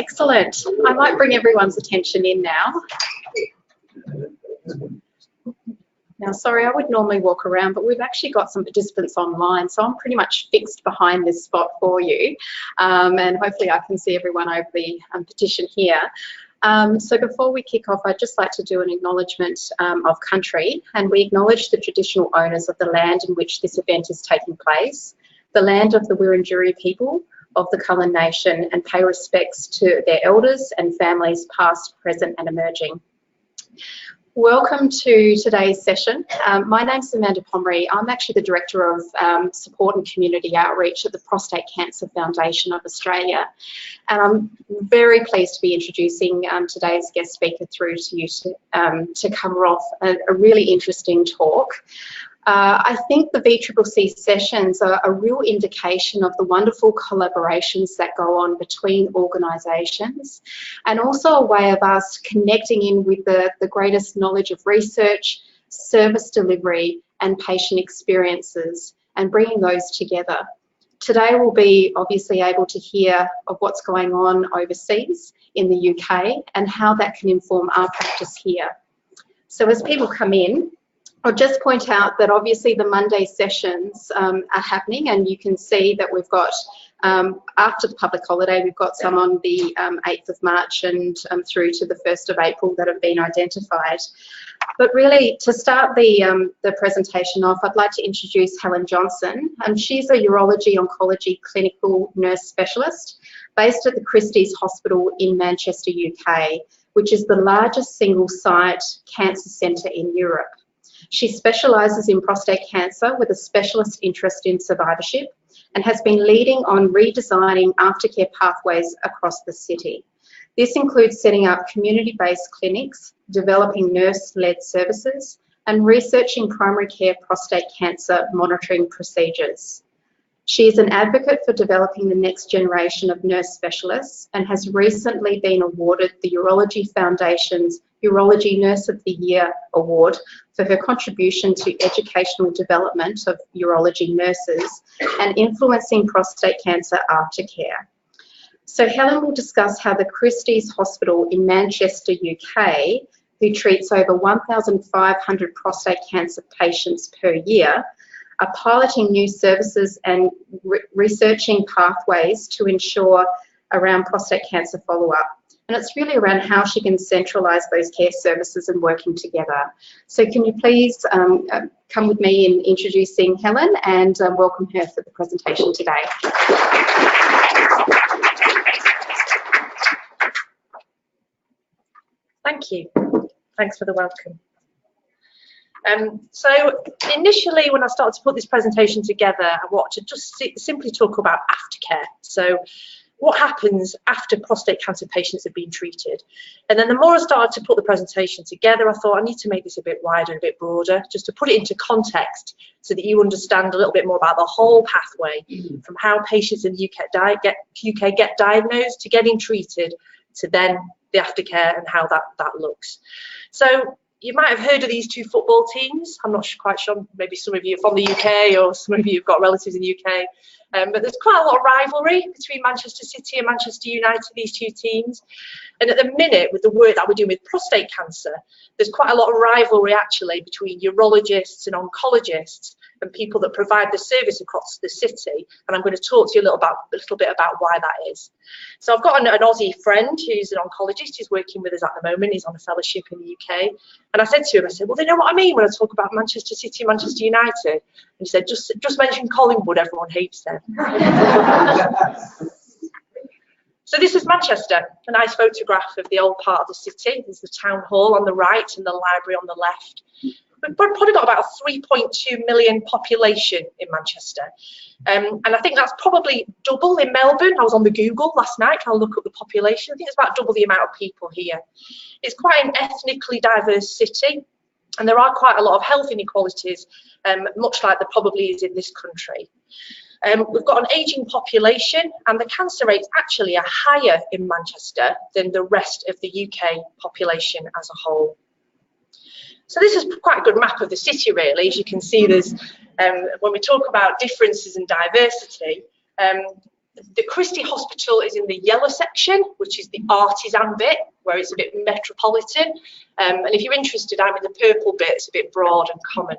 Excellent. I might bring everyone's attention in now. Now, sorry, I would normally walk around, but we've actually got some participants online, so I'm pretty much fixed behind this spot for you. And hopefully I can see everyone over the petition here. So before we kick off, I'd just like to do an acknowledgement of country, and we acknowledge the traditional owners of the land in which this event is taking place, the land of the Wurundjeri people of the Kulin Nation, and pay respects to their elders and families past, present and emerging. Welcome to today's session. My name's Amanda Pomery. I'm actually the Director of Support and Community Outreach at the Prostate Cancer Foundation of Australia. And I'm very pleased to be introducing today's guest speaker through to you to cover off a really interesting talk. I think the VCCC sessions are a real indication of the wonderful collaborations that go on between organisations, and also a way of us connecting in with the greatest knowledge of research, service delivery and patient experiences, and bringing those together. Today we'll be obviously able to hear of what's going on overseas in the UK and how that can inform our practice here. So as people come in, I'll just point out that obviously the Monday sessions are happening, and you can see that we've got, after the public holiday, we've got some on the 8th of March and through to the 1st of April that have been identified. But really, to start the presentation off, I'd like to introduce Helen Johnson. She's a urology oncology clinical nurse specialist based at the Christie Hospital in Manchester, UK, which is the largest single-site cancer centre in Europe. She specialises in prostate cancer with a specialist interest in survivorship, and has been leading on redesigning aftercare pathways across the city. This includes setting up community-based clinics, developing nurse-led services, and researching primary care prostate cancer monitoring procedures. She is an advocate for developing the next generation of nurse specialists, and has recently been awarded the Urology Foundation's Urology Nurse of the Year Award for her contribution to educational development of urology nurses and influencing prostate cancer aftercare. So Helen will discuss how the Christie Hospital in Manchester, UK, who treats over 1,500 prostate cancer patients per year, are piloting new services and researching pathways to ensure around prostate cancer follow-up. And it's really around how she can centralise those care services and working together. So can you please come with me in introducing Helen and welcome her for the presentation today. Thank you. Thanks for the welcome. So initially, when I started to put this presentation together, I wanted to just simply talk about aftercare. So what happens after prostate cancer patients have been treated? And then the more I started to put the presentation together, I thought I need to make this a bit wider and a bit broader, just to put it into context so that you understand a little bit more about the whole pathway from how patients in the UK get diagnosed to getting treated to then the aftercare and how that looks. So you might have heard of these two football teams. I'm not quite sure, maybe some of you are from the UK or some of you have got relatives in the UK. But there's quite a lot of rivalry between Manchester City and Manchester United, these two teams. And at the minute, with the work that we're doing with prostate cancer, there's quite a lot of rivalry actually between urologists and oncologists and people that provide the service across the city. And I'm going to talk to you a little bit about why that is. So I've got an Aussie friend who's an oncologist who's working with us at the moment. He's on a fellowship in the UK. And I said to him, well, they know what I mean when I talk about Manchester City and Manchester United. And he said, just mention Collingwood, everyone hates them. So this is Manchester, a nice photograph of the old part of the city. There's the town hall on the right and the library on the left. We've probably got about a 3.2 million population in Manchester. And I think that's probably double in Melbourne. I was on the Google last night trying to look up the population. I think it's about double the amount of people here. It's quite an ethnically diverse city, and there are quite a lot of health inequalities, much like there probably is in this country. We've got an ageing population, and the cancer rates actually are higher in Manchester than the rest of the UK population as a whole. So this is quite a good map of the city, really. As you can see, there's when we talk about differences and diversity, The Christie Hospital is in the yellow section, which is the artisan bit, where it's a bit metropolitan. And if you're interested, I'm in the purple bit, it's a bit broad and common.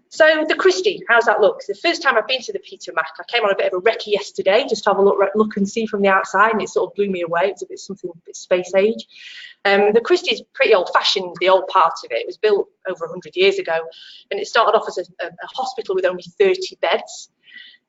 So the Christie, how's that look? The first time I've been to the Peter Mac, I came on a bit of a recce yesterday, just to have a look and see from the outside, and it sort of blew me away. It's a bit something a bit space age. The Christie is pretty old-fashioned, the old part of it. It was built over 100 years ago, and it started off as a hospital with only 30 beds.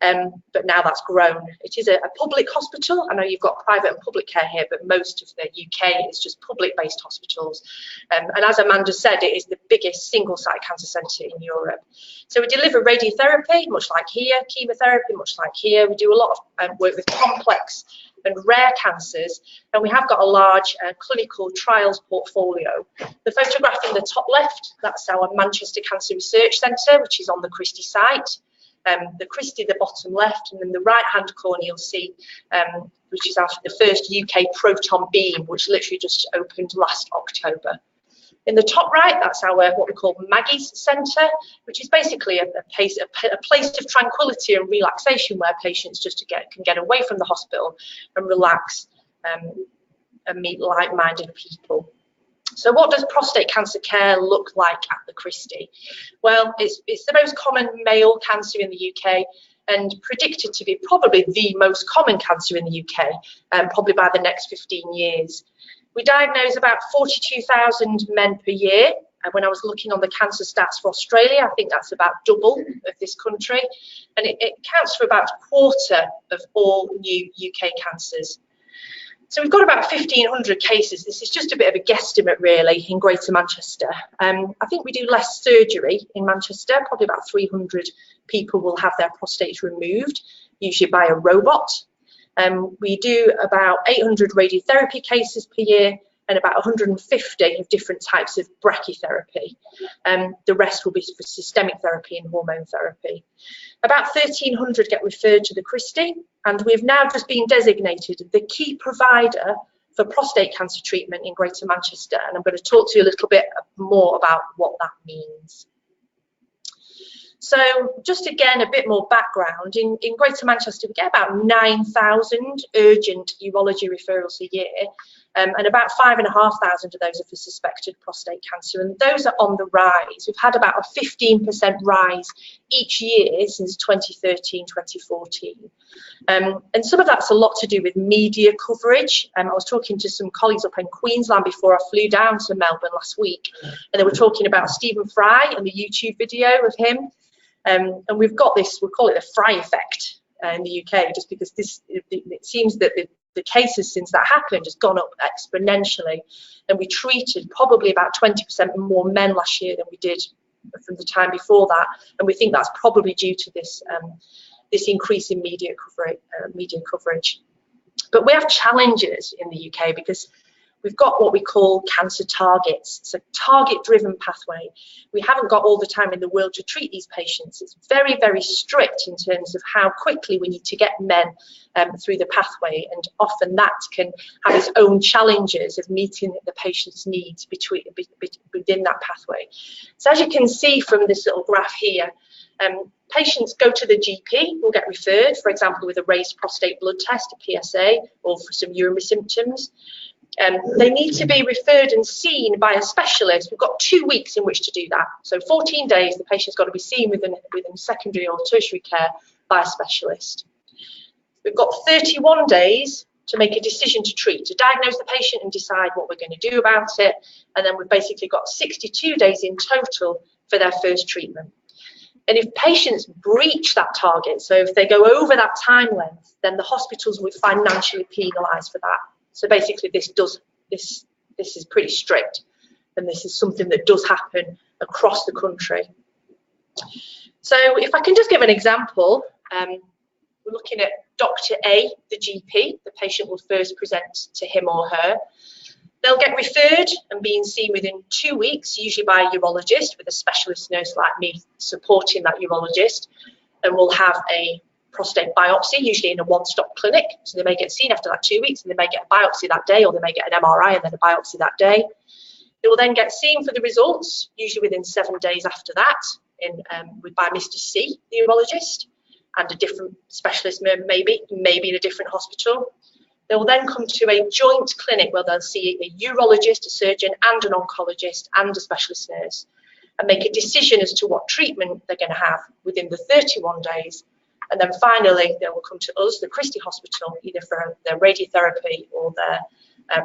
But now that's grown. It is a public hospital. I know you've got private and public care here, but most of the UK is just public-based hospitals. And as Amanda said, it is the biggest single-site cancer centre in Europe. So we deliver radiotherapy, much like here, chemotherapy, much like here. We do a lot of work with complex and rare cancers, and we have got a large clinical trials portfolio. The photograph in the top left, that's our Manchester Cancer Research Centre, which is on the Christie site. The Christie, the bottom left, and then the right-hand corner you'll see, which is after the first UK proton beam, which literally just opened last October. In the top right, that's our what we call Maggie's Centre, which is basically a place of tranquility and relaxation where patients just can get away from the hospital and relax and meet like-minded people. So what does prostate cancer care look like at the Christie? Well, it's the most common male cancer in the UK and predicted to be probably the most common cancer in the UK, probably by the next 15 years. We diagnose about 42,000 men per year. And when I was looking on the cancer stats for Australia, I think that's about double of this country. And it counts for about a quarter of all new UK cancers. So we've got about 1,500 cases. This is just a bit of a guesstimate, really, in Greater Manchester. I think we do less surgery in Manchester. Probably about 300 people will have their prostates removed, usually by a robot. We do about 800 radiotherapy cases per year and about 150 of different types of brachytherapy. The rest will be for systemic therapy and hormone therapy. About 1,300 get referred to the Christie, and we've now just been designated the key provider for prostate cancer treatment in Greater Manchester, and I'm going to talk to you a little bit more about what that means. So just again, a bit more background. In Greater Manchester, we get about 9,000 urgent urology referrals a year, and about 5,500 of those are for suspected prostate cancer, and those are on the rise. We've had about a 15% rise each year since 2013, 2014. And some of that's a lot to do with media coverage. I was talking to some colleagues up in Queensland before I flew down to Melbourne last week, and they were talking about Stephen Fry and the YouTube video of him. And we've got this, we call it the Fry effect in the UK, just because it seems that the cases since that happened has gone up exponentially, and we treated probably about 20% more men last year than we did from the time before that, and we think that's probably due to this this increase in media coverage. But we have challenges in the UK because we've got what we call cancer targets. It's a target-driven pathway. We haven't got all the time in the world to treat these patients. It's very, very strict in terms of how quickly we need to get men through the pathway, and often that can have its own challenges of meeting the patient's needs within that pathway. So as you can see from this little graph here, patients go to the GP, will get referred, for example, with a raised prostate blood test, a PSA, or for some urinary symptoms. They need to be referred and seen by a specialist. We've got 2 weeks in which to do that. So 14 days, the patient's got to be seen within secondary or tertiary care by a specialist. We've got 31 days to make a decision to treat, to diagnose the patient and decide what we're going to do about it. And then we've basically got 62 days in total for their first treatment. And if patients breach that target, so if they go over that time length, then the hospitals will financially penalise for that. So basically this is pretty strict, and this is something that does happen across the country. So if I can just give an example, we're looking at Dr. A, the GP. The patient will first present to him or her. They'll get referred and being seen within 2 weeks, usually by a urologist with a specialist nurse like me supporting that urologist, and we'll have a prostate biopsy, usually in a one-stop clinic. So they may get seen after that 2 weeks, and they may get a biopsy that day, or they may get an MRI and then a biopsy that day. They will then get seen for the results, usually within 7 days after that, by Mr. C, the urologist. and a different specialist, maybe in a different hospital. They will then come to a joint clinic where they'll see a urologist, a surgeon, and an oncologist, and a specialist nurse, and make a decision as to what treatment they're going to have within the 31 days. And then finally, they will come to us, the Christie Hospital, either for their radiotherapy or their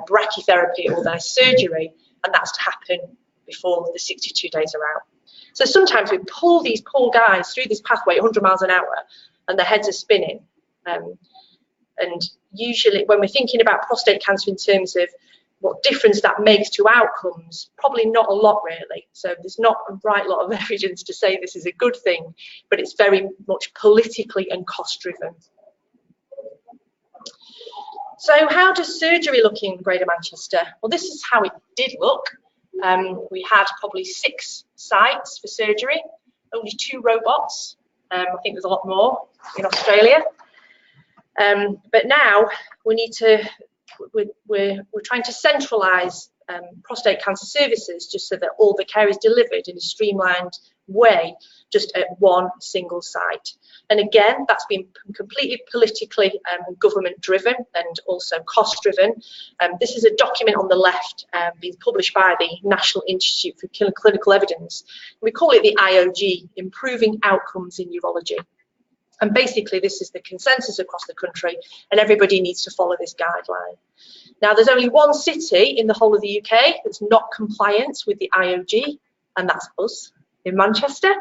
brachytherapy or their surgery, and that's to happen before the 62 days are out. So sometimes we pull these poor guys through this pathway at 100 miles an hour and their heads are spinning. And usually when we're thinking about prostate cancer in terms of what difference that makes to outcomes, probably not a lot really. So there's not a right lot of evidence to say this is a good thing, but it's very much politically and cost driven. So how does surgery look in Greater Manchester? Well, this is how it did look. We had probably 6 sites for surgery, only 2 robots. I think there's a lot more in Australia. But now we need to, we're trying to centralise prostate cancer services just so that all the care is delivered in a streamlined way, just at one single site. And again, that's been completely politically government driven and also cost driven. This is a document on the left being published by the National Institute for Clinical Evidence. We call it the IOG, Improving Outcomes in Urology. And basically this is the consensus across the country, and everybody needs to follow this guideline. Now there's only one city in the whole of the UK that's not compliant with the IOG, and that's us in Manchester.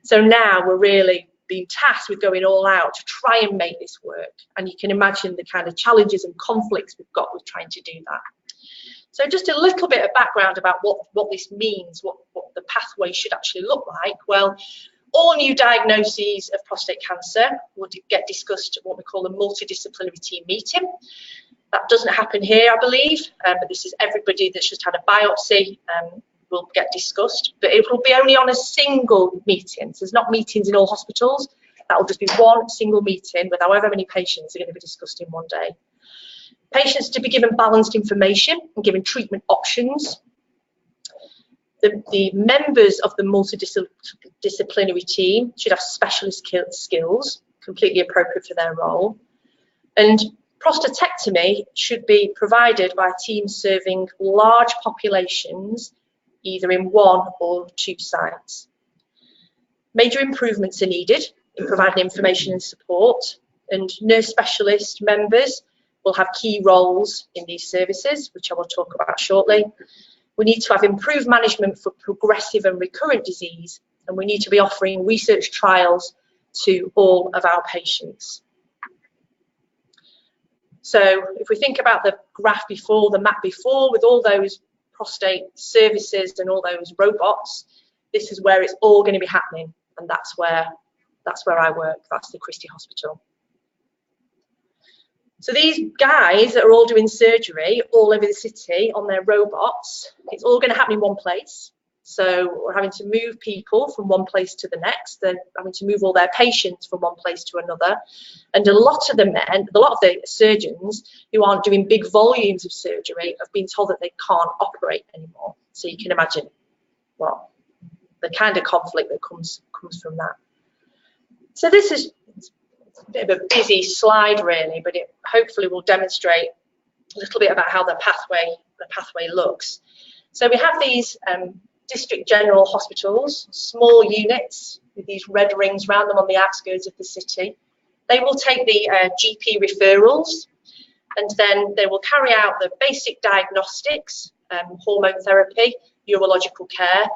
So now we're really being tasked with going all out to try and make this work. And you can imagine the kind of challenges and conflicts we've got with trying to do that. So just a little bit of background about what this means, what the pathway should actually look like. Well, all new diagnoses of prostate cancer will get discussed at what we call a multidisciplinary team meeting. That doesn't happen here, I believe, but this is everybody that's just had a biopsy will get discussed, but it will be only on a single meeting. So there's not meetings in all hospitals. That will just be one single meeting with however many patients are going to be discussed in one day. Patients to be given balanced information and given treatment options. The members of the multidisciplinary team should have specialist skills, completely appropriate for their role. And prostatectomy should be provided by teams serving large populations, either in 1 or 2 sites. Major improvements are needed in providing information and support, and nurse specialist members will have key roles in these services, which I will talk about shortly. We need to have improved management for progressive and recurrent disease, and we need to be offering research trials to all of our patients. So if we think about the graph before, the map before, with all those prostate services and all those robots, this is where it's all going to be happening, and that's where I work. That's the Christie Hospital. So these guys that are all doing surgery all over the city on their robots, it's all going to happen in one place. So we're having to move people from one place to the next. They're having to move all their patients from one place to another. And a lot of the surgeons who aren't doing big volumes of surgery have been told that they can't operate anymore. So you can imagine, well, the kind of conflict that comes from that. So this is a bit of a busy slide really, but it hopefully will demonstrate a little bit about how the pathway looks. So we have these district general hospitals, small units with these red rings around them on the outskirts of the city. They will take the GP referrals, and then they will carry out the basic diagnostics, hormone therapy, urological care.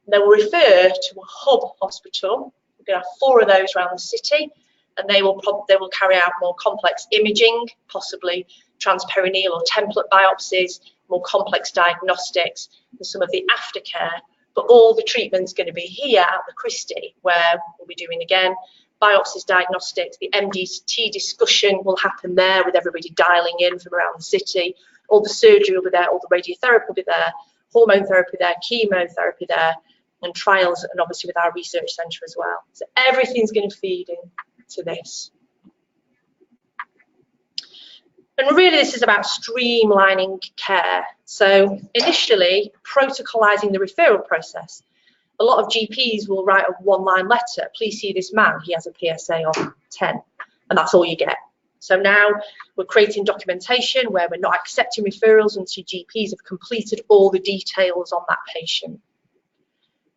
They will refer to a hub hospital. We're going to have 4 of those around the city, and they will carry out more complex imaging, possibly transperineal or template biopsies, more complex diagnostics, and some of the aftercare. But all the treatment's going to be here at the Christie, where we'll be doing again biopsies, diagnostics. The MDT discussion will happen there with everybody dialing in from around the city. All the surgery will be there, all the radiotherapy will be there, hormone therapy there, chemotherapy there, and trials, and obviously with our research centre as well. So everything's going to feed into this. And really this is about streamlining care. So initially, protocolising the referral process. A lot of GPs will write a 1-line letter, please see this man, he has a PSA on. 10, and that's all you get. So now we're creating documentation where we're not accepting referrals until GPs have completed all the details on that patient.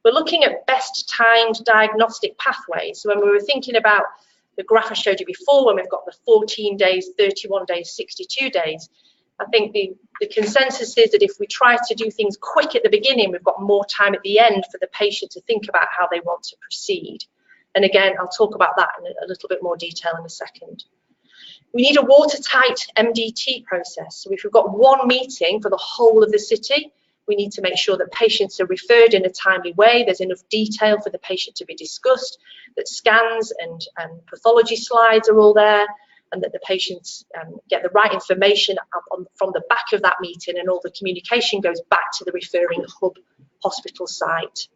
We're looking at best timed diagnostic pathways. So when we were thinking about the graph I showed you before, when we've got the 14 days, 31 days, 62 days, I think the consensus is that if we try to do things quick at the beginning, we've got more time at the end for the patient to think about how they want to proceed. And again, I'll talk about that in a little bit more detail in a second. We need a watertight MDT process. So if we've got one meeting for the whole of the city, we need to make sure that patients are referred in a timely way. There's enough detail for the patient to be discussed, that scans and pathology slides are all there, and that the patients get the right information from the back of that meeting, and all the communication goes back to the referring hub hospital site.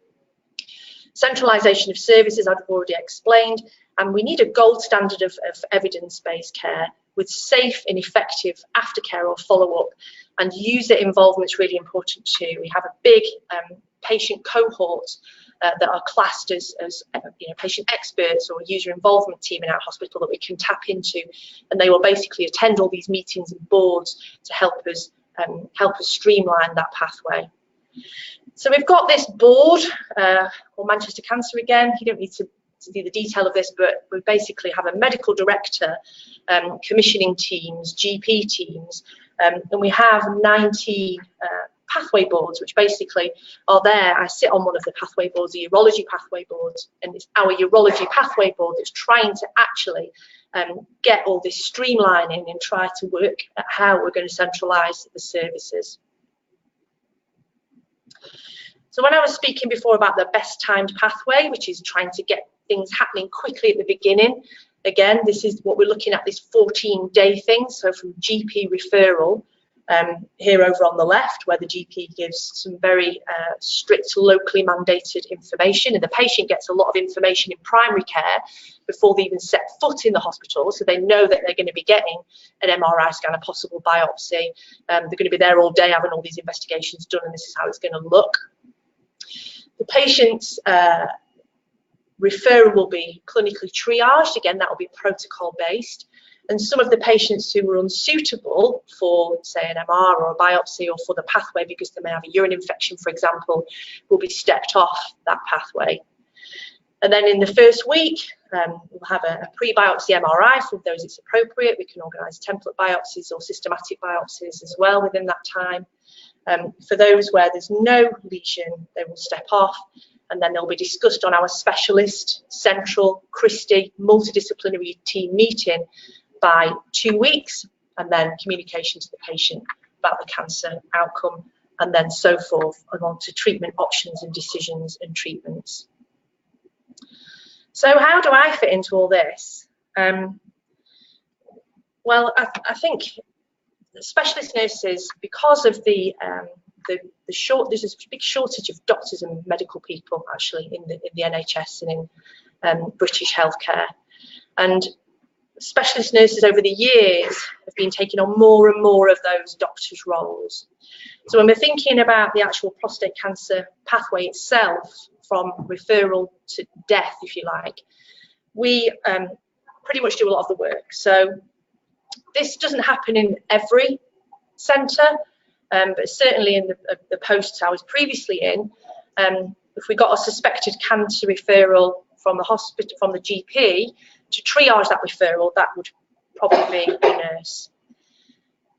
Centralisation of services I've already explained, and we need a gold standard of evidence-based care with safe and effective aftercare or follow-up, and user involvement is really important too. We have a big patient cohort that are classed as patient experts or user involvement team in our hospital that we can tap into, and they will basically attend all these meetings and boards to help us streamline that pathway. So we've got this board, or Manchester Cancer again. You don't need to do the detail of this, but we basically have a medical director, commissioning teams, GP teams, and we have 90 pathway boards, which basically are there. I sit on one of the pathway boards, the urology pathway boards, and it's our urology pathway board that's trying to actually get all this streamlining and try to work at how we're going to centralise the services. So when I was speaking before about the best timed pathway, which is trying to get things happening quickly at the beginning, again, this is what we're looking at, this 14-day thing. So from GP referral, here over on the left, where the GP gives some very strict locally mandated information, and the patient gets a lot of information in primary care before they even set foot in the hospital, so they know that they're going to be getting an MRI scan, a possible biopsy. They're going to be there all day having all these investigations done, and this is how it's going to look. The patient's referral will be clinically triaged. Again, that will be protocol based. And some of the patients who were unsuitable for, say, an MR or a biopsy or for the pathway because they may have a urine infection, for example, will be stepped off that pathway. And then in the first week, we'll have a pre-biopsy MRI for those it's appropriate. We can organise template biopsies or systematic biopsies as well within that time. For those where there's no lesion, they will step off, and then they'll be discussed on our specialist, central, Christie, multidisciplinary team meeting by 2 weeks, and then communication to the patient about the cancer outcome, and then so forth, and on to treatment options and decisions and treatments. So how do I fit into all this? Well, I think specialist nurses, because of there's a big shortage of doctors and medical people actually in the NHS and in British healthcare, and specialist nurses over the years have been taking on more and more of those doctors' roles. So when we're thinking about the actual prostate cancer pathway itself, from referral to death, if you like, we pretty much do a lot of the work. So this doesn't happen in every centre, but certainly in the posts I was previously in, if we got a suspected cancer referral from the hospital, from the GP, to triage that referral, that would probably be the nurse.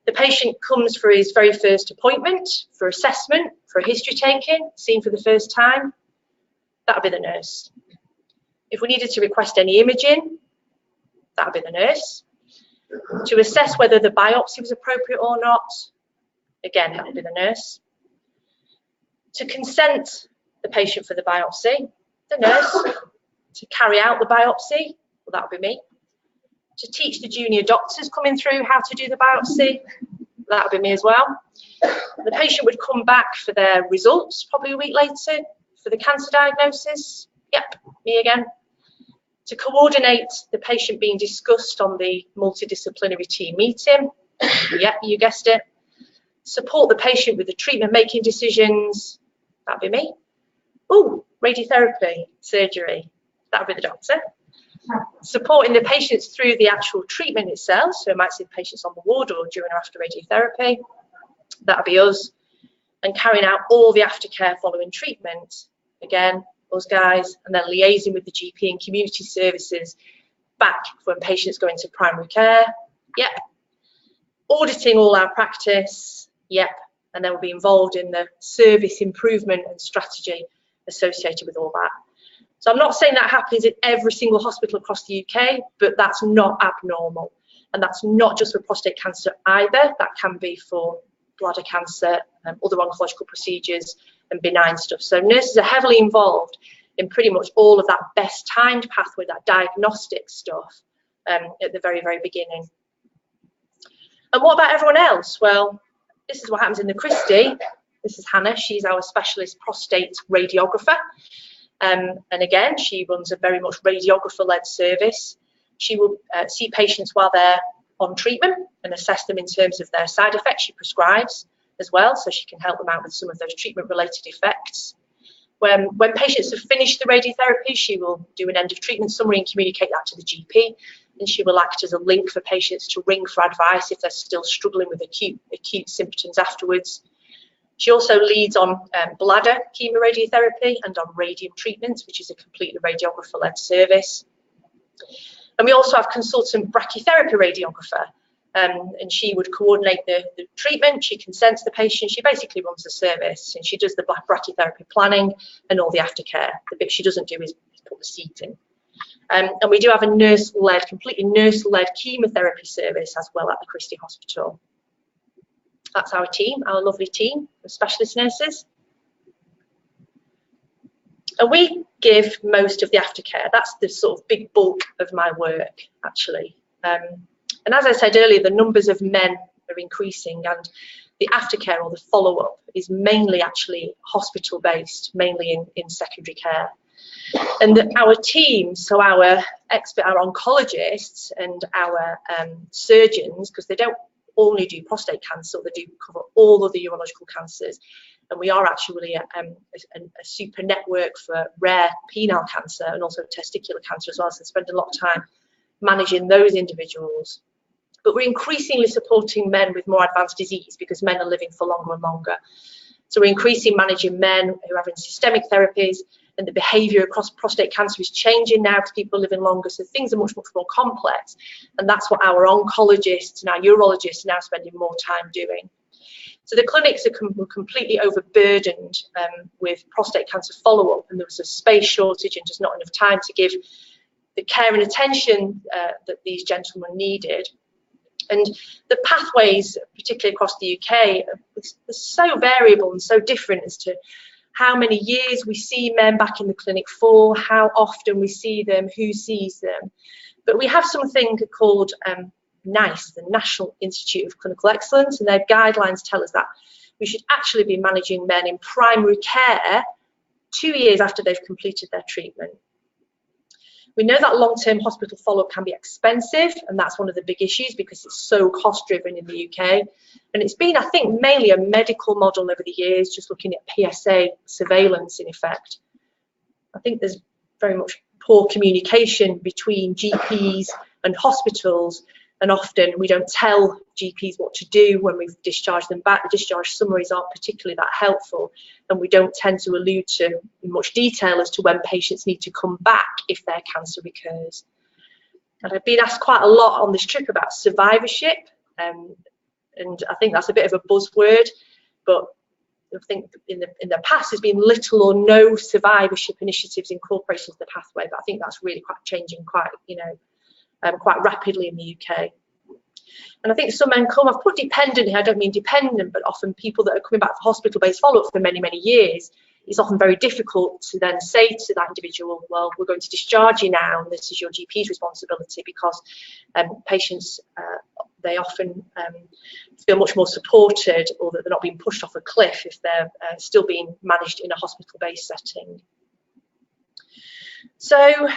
The patient comes for his very first appointment, for assessment, for a history taking, seen for the first time, that would be the nurse. If we needed to request any imaging, that would be the nurse. To assess whether the biopsy was appropriate or not, again, that would be the nurse. To consent the patient for the biopsy, the nurse. To carry out the biopsy, well, that would be me. To teach the junior doctors coming through how to do the biopsy, that would be me as well. The patient would come back for their results probably a week later for the cancer diagnosis, yep, me again. To coordinate the patient being discussed on the multidisciplinary team meeting, yep, you guessed it. Support the patient with the treatment making decisions, that would be me. Oh, radiotherapy, surgery, that would be the doctor. supporting the patients through the actual treatment itself. So it might see patients on the ward or during or after radiotherapy. That'll be us. And carrying out all the aftercare following treatment. Again, us guys. And then liaising with the GP and community services back when patients go into primary care. Yep. Auditing all our practice. Yep. And then we'll be involved in the service improvement and strategy associated with all that. So I'm not saying that happens in every single hospital across the UK, but that's not abnormal. And that's not just for prostate cancer either. That can be for bladder cancer, other oncological procedures and benign stuff. So nurses are heavily involved in pretty much all of that best timed pathway, that diagnostic stuff at the very, very beginning. And what about everyone else? Well, this is what happens in the Christie. This is Hannah. She's our specialist prostate radiographer. And again, she runs a very much radiographer-led service. She will see patients while they're on treatment and assess them in terms of their side effects she prescribes as well, so she can help them out with some of those treatment-related effects. When patients have finished the radiotherapy, she will do an end-of-treatment summary and communicate that to the GP, and she will act as a link for patients to ring for advice if they're still struggling with acute symptoms afterwards. She also leads on bladder chemoradiotherapy and on radium treatments, which is a completely radiographer-led service. And we also have consultant brachytherapy radiographer, and she would coordinate the treatment. She consents the patient. She basically runs the service, and she does the brachytherapy planning and all the aftercare. The bit she doesn't do is put the seat in. And we do have a nurse-led, completely nurse-led chemotherapy service as well at the Christie Hospital. That's our team, our lovely team of specialist nurses. And we give most of the aftercare. That's the sort of big bulk of my work, actually. And as I said earlier, the numbers of men are increasing, and the aftercare or the follow-up is mainly actually hospital-based, mainly in secondary care. And our team, so our oncologists and our surgeons, because they don't only do prostate cancer, they do cover all of the urological cancers. And we are actually a super network for rare penile cancer and also testicular cancer as well, so spend a lot of time managing those individuals. But we're increasingly supporting men with more advanced disease because men are living for longer and longer. So we're increasingly managing men who are having systemic therapies, and the behaviour across prostate cancer is changing now because people are living longer, so things are much more complex, and that's what our oncologists and our urologists are now spending more time doing. So the clinics are completely overburdened with prostate cancer follow-up, and there was a space shortage and just not enough time to give the care and attention that these gentlemen needed. And the pathways, particularly across the UK, are so variable and so different as to how many years we see men back in the clinic for, how often we see them, who sees them. But we have something called NICE, the National Institute of Clinical Excellence, and their guidelines tell us that we should actually be managing men in primary care 2 years after they've completed their treatment. We know that long-term hospital follow-up can be expensive, and that's one of the big issues because it's so cost-driven in the UK. And it's been, I think, mainly a medical model over the years, just looking at PSA surveillance in effect. I think there's very much poor communication between GPs and hospitals, and often we don't tell GPs what to do when we've discharged them back. The discharge summaries aren't particularly that helpful, and we don't tend to allude to in much detail as to when patients need to come back if their cancer recurs. And I've been asked quite a lot on this trip about survivorship, and I think that's a bit of a buzzword, but I think in the past there's been little or no survivorship initiatives incorporated into the pathway, but I think that's really quite changing quite rapidly in the UK. And I think some men come, I've put dependent here, I don't mean dependent, but often people that are coming back for hospital-based follow-up for many, many years, it's often very difficult to then say to that individual, well, we're going to discharge you now, and this is your GP's responsibility, because patients, they often feel much more supported, or that they're not being pushed off a cliff if they're still being managed in a hospital-based setting. So,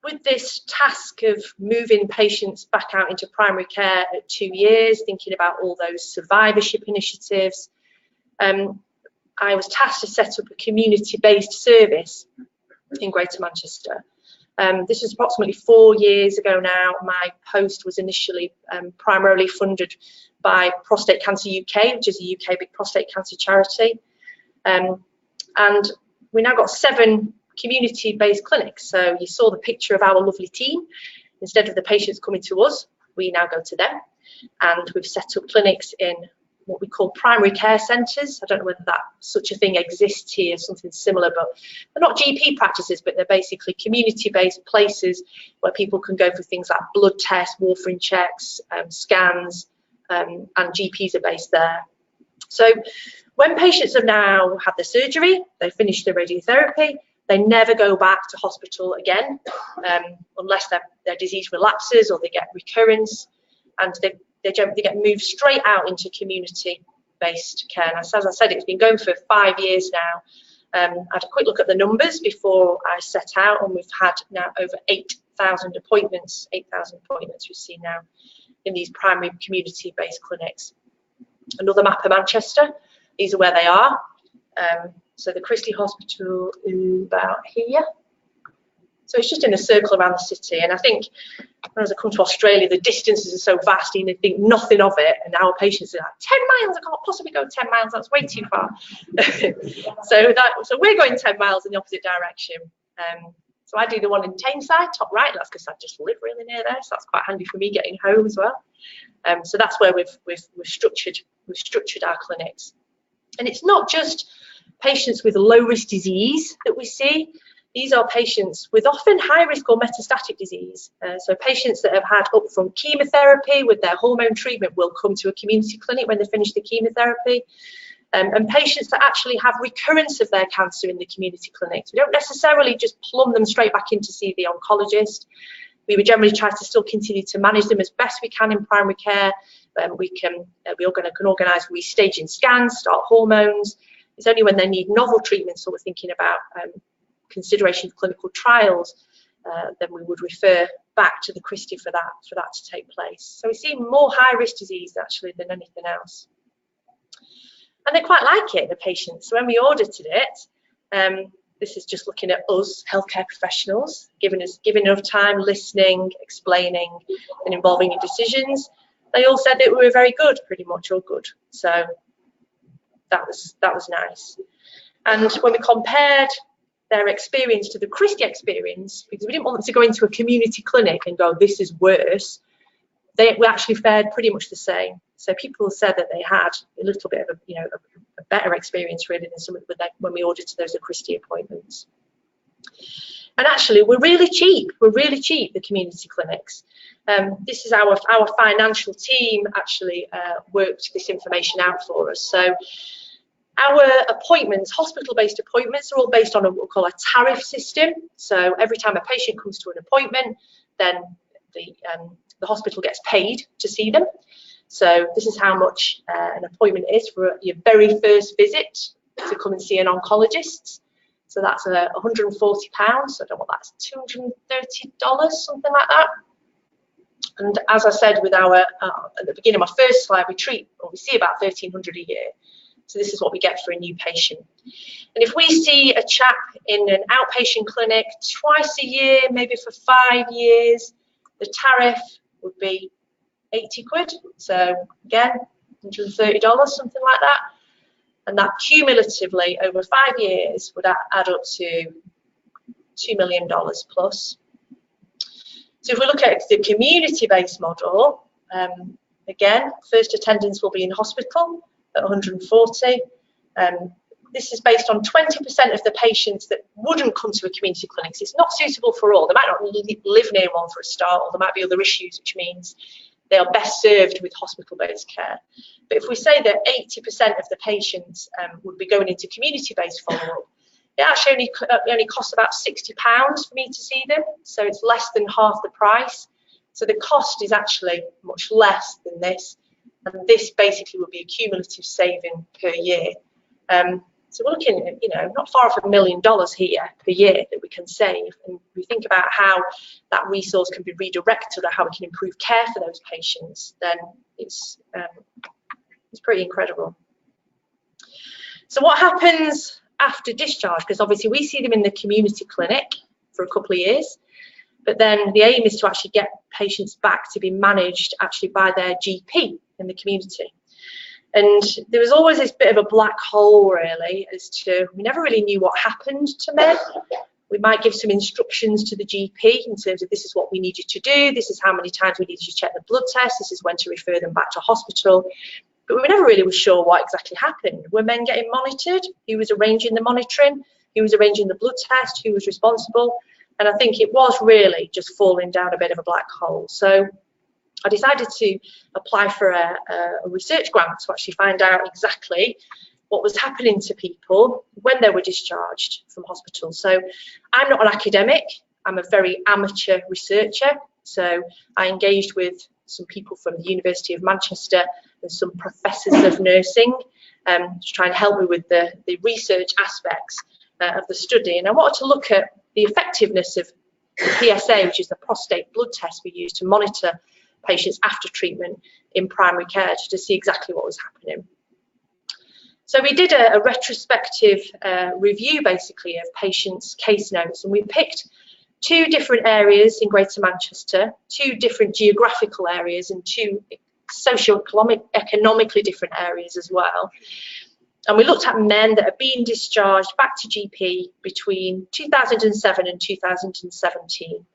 with this task of moving patients back out into primary care at 2 years, thinking about all those survivorship initiatives, I was tasked to set up a community-based service in Greater Manchester. This was approximately 4 years ago now. My post was initially primarily funded by Prostate Cancer UK, which is a UK big prostate cancer charity. And we now got 7 community-based clinics. So you saw the picture of our lovely team. Instead of the patients coming to us, we now go to them. And we've set up clinics in what we call primary care centres. I don't know whether such a thing exists here, something similar, but they're not GP practices, but they're basically community-based places where people can go for things like blood tests, warfarin checks, scans, and GPs are based there. So when patients have now had the surgery, they finish the radiotherapy, they never go back to hospital again, unless their disease relapses or they get recurrence, and they get moved straight out into community-based care. And as I said, it's been going for 5 years now. I had a quick look at the numbers before I set out, and we've had now over 8,000 appointments we've seen now in these primary community-based clinics. Another map of Manchester, these are where they are. So the Christie Hospital is about here. So it's just in a circle around the city. And I think as I come to Australia, the distances are so vast, and they think nothing of it. And our patients are like, 10 miles, I can't possibly go 10 miles, that's way too far. So we're going 10 miles in the opposite direction. So I do the one in Tameside, top right, that's because I just live really near there. So that's quite handy for me getting home as well. So that's where we've structured our clinics. And it's not just patients with low risk disease that we see. These are patients with often high risk or metastatic disease. So patients that have had upfront chemotherapy with their hormone treatment will come to a community clinic when they finish the chemotherapy. And patients that actually have recurrence of their cancer in the community clinics. We don't necessarily just plumb them straight back in to see the oncologist. We would generally try to still continue to manage them as best we can in primary care. We can organise restaging scans, start hormones. It's only when they need novel treatments, so we're thinking about consideration of clinical trials, then we would refer back to the Christie for that to take place. So we see more high risk disease actually than anything else. And they quite like it, the patients. So when we audited it, this is just looking at us, healthcare professionals, giving enough time, listening, explaining, and involving in decisions. They all said that we were very good, pretty much all good. So that was nice. And when we compared their experience to the Christie experience, because we didn't want them to go into a community clinic and go, this is worse, we actually fared pretty much the same. So people said that they had a little bit of a better experience really than some of when we audited those Christie appointments. And actually, we're really cheap, the community clinics. This is our financial team actually worked this information out for us. So our appointments, hospital-based appointments, are all based on what we call a tariff system. So every time a patient comes to an appointment, then the hospital gets paid to see them. So this is how much an appointment is for your very first visit to come and see an oncologist. So that's £140. I don't know what that's, $230, something like that. And as I said with our at the beginning of my first slide, we see about $1,300 a year. So this is what we get for a new patient. And if we see a chap in an outpatient clinic twice a year, maybe for 5 years, the tariff would be 80 quid. So again, $130, something like that. And that cumulatively over 5 years would add up to $2 million plus. So if we look at the community-based model, again, first attendance will be in hospital at 140. This is based on 20% of the patients that wouldn't come to a community clinic. So it's not suitable for all. They might not live near one for a start, or there might be other issues, which means they are best served with hospital-based care. But if we say that 80% of the patients would be going into community-based follow-up, it actually only costs about £60 for me to see them. So it's less than half the price. So the cost is actually much less than this. And this basically would be a cumulative saving per year. So we're looking at, not far off $1 million here per year that we can save. And we think about how that resource can be redirected or how we can improve care for those patients, then it's pretty incredible. So what happens after discharge? Because obviously we see them in the community clinic for a couple of years. But then the aim is to actually get patients back to be managed actually by their GP in the community. And there was always this bit of a black hole, really, as to we never really knew what happened to men. We might give some instructions to the GP in terms of this is what we need you to do, this is how many times we need you to check the blood test, this is when to refer them back to hospital. But we never really were sure what exactly happened. Were men getting monitored? Who was arranging the monitoring? Who was arranging the blood test? Who was responsible? And I think it was really just falling down a bit of a black hole. So I decided to apply for a research grant to actually find out exactly what was happening to people when they were discharged from hospital. So I'm not an academic, I'm a very amateur researcher. So I engaged with some people from the University of Manchester and some professors of nursing to try and help me with the research aspects of the study. And I wanted to look at the effectiveness of the PSA, which is the prostate blood test we use to monitor patients after treatment in primary care, to see exactly what was happening. So we did a retrospective review basically of patients' case notes, and we picked 2 different areas in Greater Manchester, 2 different geographical areas, and 2 socio-economically different areas as well. And we looked at men that had been discharged back to GP between 2007 and 2017.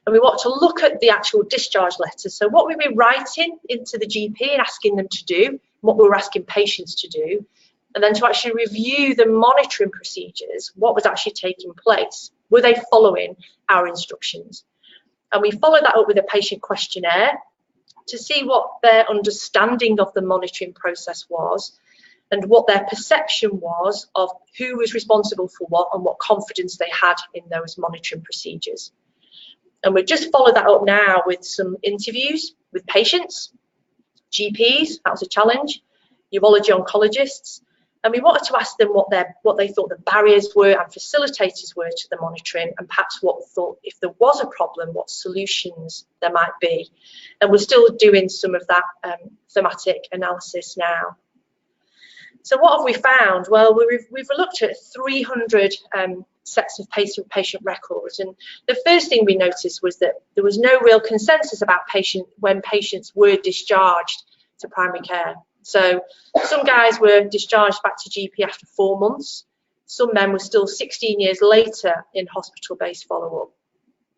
And we want to look at the actual discharge letters. So what we were writing into the GP and asking them to do, what we were asking patients to do, and then to actually review the monitoring procedures, what was actually taking place. Were they following our instructions? And we followed that up with a patient questionnaire to see what their understanding of the monitoring process was and what their perception was of who was responsible for what and what confidence they had in those monitoring procedures. And we've just followed that up now with some interviews with patients, GPs, that was a challenge, urology oncologists, and we wanted to ask them what they thought the barriers were and facilitators were to the monitoring, and perhaps if there was a problem, what solutions there might be. And we're still doing some of that thematic analysis now. So what have we found? Well, we've looked at 300 sets of patient records, and the first thing we noticed was that there was no real consensus about when patients were discharged to primary care. So some guys were discharged back to GP after 4 months. Some men were still 16 years later in hospital-based follow-up.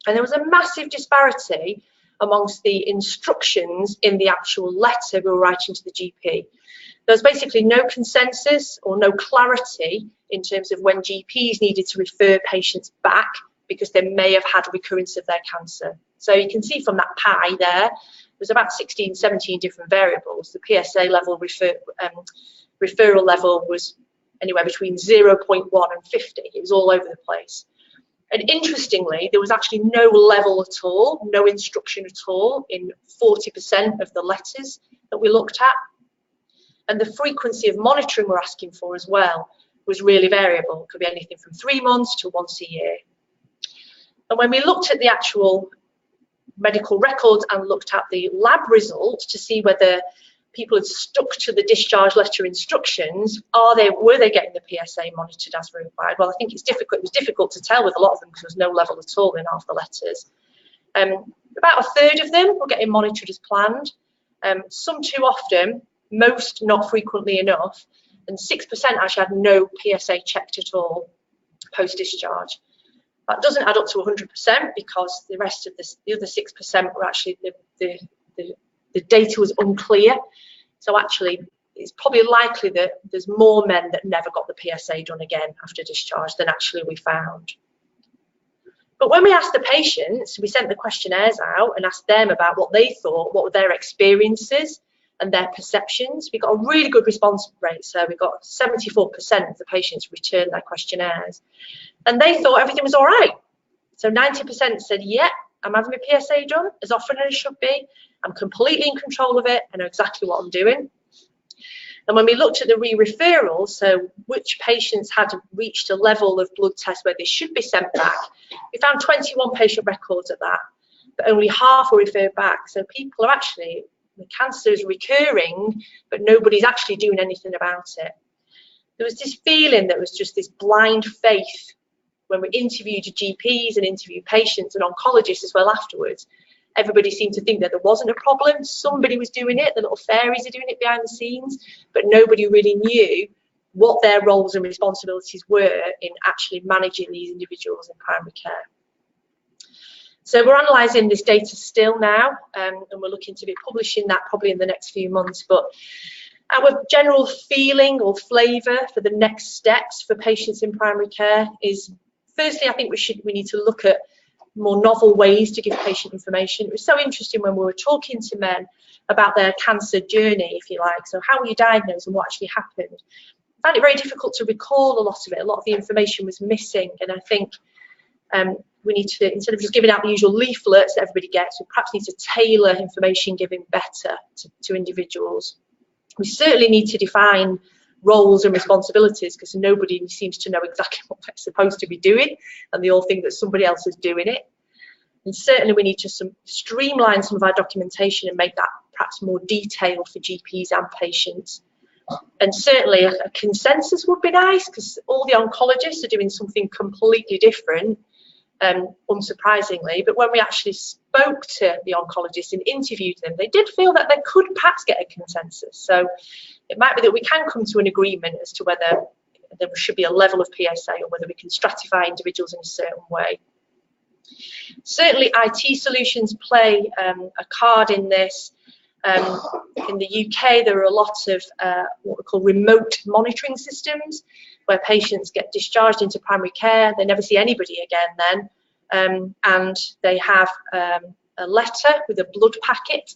And there was a massive disparity amongst the instructions in the actual letter we were writing to the GP. There was basically no consensus or no clarity in terms of when GPs needed to refer patients back because they may have had recurrence of their cancer. So you can see from that pie there, there's about 16, 17 different variables. The PSA level referral level was anywhere between 0.1 and 50. It was all over the place. And interestingly, there was actually no level at all, no instruction at all in 40% of the letters that we looked at. And the frequency of monitoring we're asking for as well was really variable. It could be anything from 3 months to once a year. And when we looked at the actual medical records and looked at the lab results to see whether people had stuck to the discharge letter instructions, were they getting the PSA monitored as required? Well, I think it was difficult to tell with a lot of them because there was no level at all in half the letters. About a third of them were getting monitored as planned, some too often, most not frequently enough, and 6% actually had no PSA checked at all post-discharge. That doesn't add up to 100% because the rest of the other 6% were actually the data was unclear. So actually, it's probably likely that there's more men that never got the PSA done again after discharge than actually we found. But when we asked the patients, we sent the questionnaires out and asked them about what they thought, what were their experiences and their perceptions. We got a really good response rate. So we got 74% of the patients returned their questionnaires. And they thought everything was all right. So 90% said, yeah, I'm having my PSA done as often as it should be. I'm completely in control of it. I know exactly what I'm doing. And when we looked at the re-referrals, so which patients had reached a level of blood test where they should be sent back, we found 21 patient records at that, but only half were referred back. So people are actually, the cancer is recurring, but nobody's actually doing anything about it. There was this feeling that was just this blind faith when we interviewed GPs and interviewed patients and oncologists as well afterwards, everybody seemed to think that there wasn't a problem. Somebody was doing it, the little fairies are doing it behind the scenes, but nobody really knew what their roles and responsibilities were in actually managing these individuals in primary care. So we're analysing this data still now, and we're looking to be publishing that probably in the next few months. But our general feeling or flavour for the next steps for patients in primary care is, firstly, I think we need to look at more novel ways to give patient information. It was so interesting when we were talking to men about their cancer journey, if you like. So how were you diagnosed and what actually happened? I found it very difficult to recall a lot of it. A lot of the information was missing, and I think we need to, instead of just giving out the usual leaflets that everybody gets, we perhaps need to tailor information giving better to individuals. We certainly need to define roles and responsibilities, because nobody seems to know exactly what they're supposed to be doing, and they all think that somebody else is doing it. And certainly we need to streamline some of our documentation and make that perhaps more detailed for GPs and patients. And certainly a consensus would be nice, because all the oncologists are doing something completely different, unsurprisingly. But when we actually spoke to the oncologists and interviewed them, they did feel that they could perhaps get a consensus. So it might be that we can come to an agreement as to whether there should be a level of PSA or whether we can stratify individuals in a certain way. Certainly IT solutions play a card in this. In the UK, there are a lot of what we call remote monitoring systems, where patients get discharged into primary care. They never see anybody again then, and they have a letter with a blood packet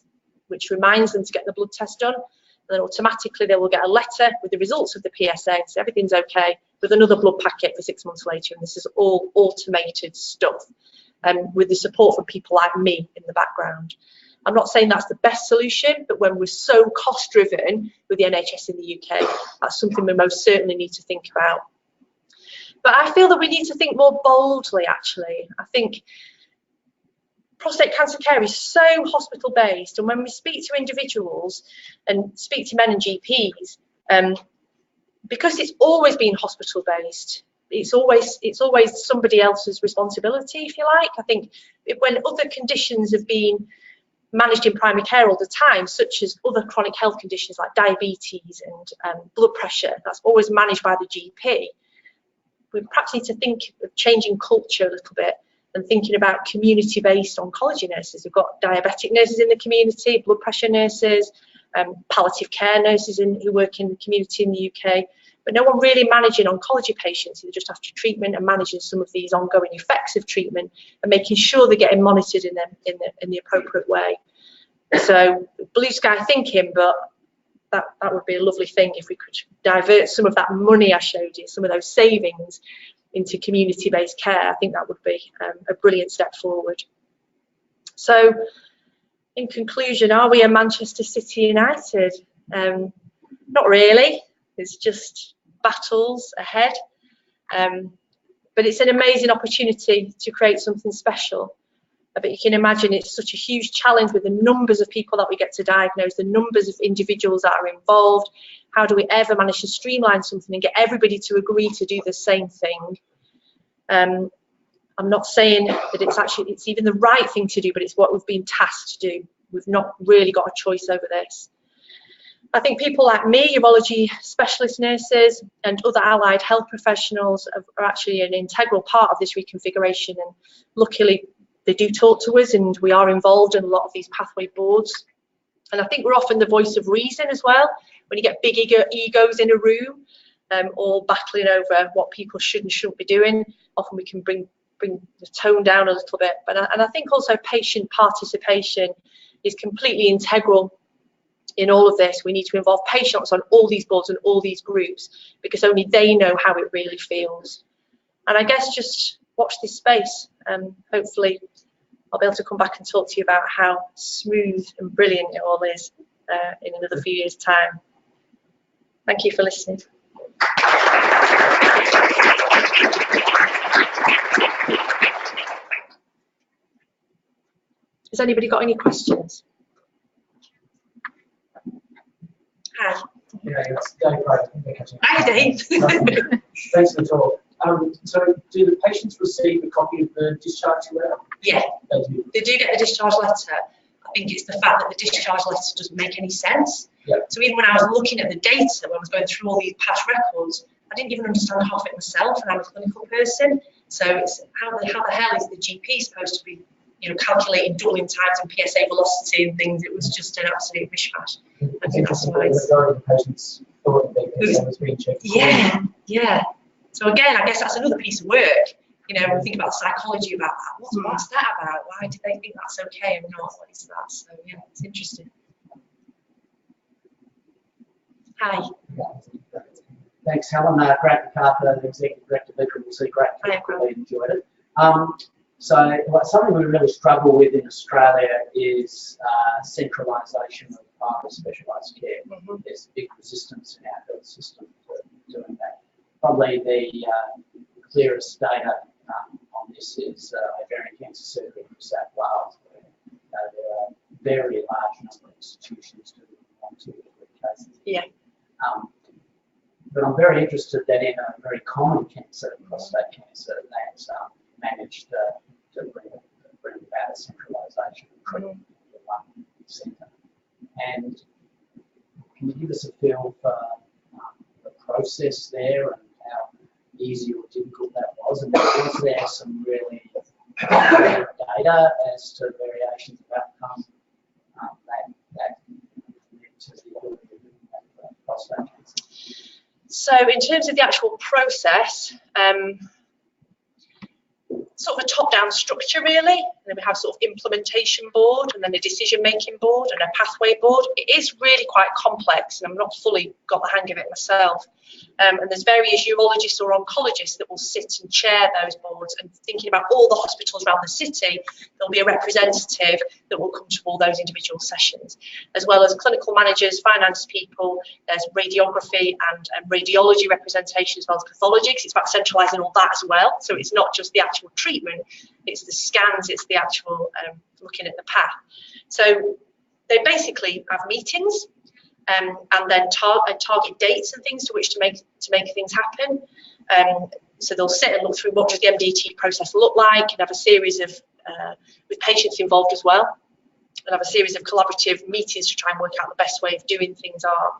which reminds them to get the blood test done, and then automatically they will get a letter with the results of the PSA, so everything's okay, with another blood packet for 6 months later. And this is all automated stuff, with the support from people like me in the background. I'm not saying that's the best solution, but when we're so cost driven with the NHS in the UK, that's something we most certainly need to think about. But I feel that we need to think more boldly, actually. I think prostate cancer care is so hospital based, and when we speak to individuals and speak to men and GPs, because it's always been hospital based, it's always somebody else's responsibility, if you like. I think when other conditions have been managed in primary care all the time, such as other chronic health conditions like diabetes and blood pressure, that's always managed by the GP. We perhaps need to think of changing culture a little bit and thinking about community-based oncology nurses. We've got diabetic nurses in the community, blood pressure nurses, palliative care nurses who work in the community in the UK, but no one really managing oncology patients, either just after treatment and managing some of these ongoing effects of treatment and making sure they're getting monitored in the appropriate way. So blue sky thinking, but that would be a lovely thing if we could divert some of that money I showed you, some of those savings, into community-based care. I think that would be a brilliant step forward. So in conclusion, are we a Manchester City United? Not really. There's just battles ahead, but it's an amazing opportunity to create something special. But you can imagine it's such a huge challenge with the numbers of people that we get to diagnose, the numbers of individuals that are involved. How do we ever manage to streamline something and get everybody to agree to do the same thing? I'm not saying that it's even the right thing to do, but it's what we've been tasked to do. We've not really got a choice over this. I think people like me, urology specialist nurses and other allied health professionals are actually an integral part of this reconfiguration, and luckily they do talk to us and we are involved in a lot of these pathway boards. And I think we're often the voice of reason as well. When you get big egos in a room, all battling over what people should and shouldn't be doing, often we can bring the tone down a little bit. And I think also patient participation is completely integral in all of this. We need to involve patients on all these boards and all these groups, because only they know how it really feels. And I guess just watch this space, and hopefully I'll be able to come back and talk to you about how smooth and brilliant it all is in another few years' time. Thank you for listening. Has anybody got any questions? Hi. Yeah, it's Dave. Hi, Dave. Thanks for the talk. So do the patients receive a copy of the discharge letter? Yeah, They do. they do get the discharge letter. I think it's the fact that the discharge letter doesn't make any sense. Yep. So even when I was looking at the data, when I was going through all these past records, I didn't even understand half it myself, and I'm a clinical person. So it's how the hell is the GP supposed to be, calculating doubling times and PSA velocity and things? It was just an absolute mishmash. I think that's why. The majority of the patients thought that PSA was being checked. Yeah. So again, I guess that's another piece of work. We think about psychology about that. What's that about? Why do they think that's okay and not? What is that? So yeah, it's interesting. Hi. Thanks, Helen. Grant MacArthur, the Executive Director of Legal Policy. Great. Really enjoyed it. So something we really struggle with in Australia is centralisation of primary specialised care. There's big resistance in our health system to doing that. Probably the clearest data on this is ovarian cancer surgery in New South Wales, where there are very large number of institutions doing 1, 2, 3 cases. Yeah. But I'm very interested that in a very common cancer, prostate cancer, that's managed to bring about a centralisation of treatment in one centre. And can you give us a feel for the process there and how easy or difficult that was? And was there some really data as to variations of outcome that led to the ability of doing that prostate cancer? So in terms of the actual process, sort of a top-down structure really, and then we have sort of implementation board and then a decision-making board and a pathway board. It is really quite complex and I'm not fully got the hang of it myself. And there's various urologists or oncologists that will sit and chair those boards, and thinking about all the hospitals around the city, there'll be a representative that will come to all those individual sessions, as well as clinical managers, finance people, there's radiography and radiology representation, as well as pathology, because it's about centralising all that as well. So it's not just the actual treatment, it's the scans, it's the actual looking at the path. So they basically have meetings and then target dates and things to which to make things happen. So they'll sit and look through what does the MDT process look like, and have a series of with patients involved as well, and have a series of collaborative meetings to try and work out the best way of doing things are.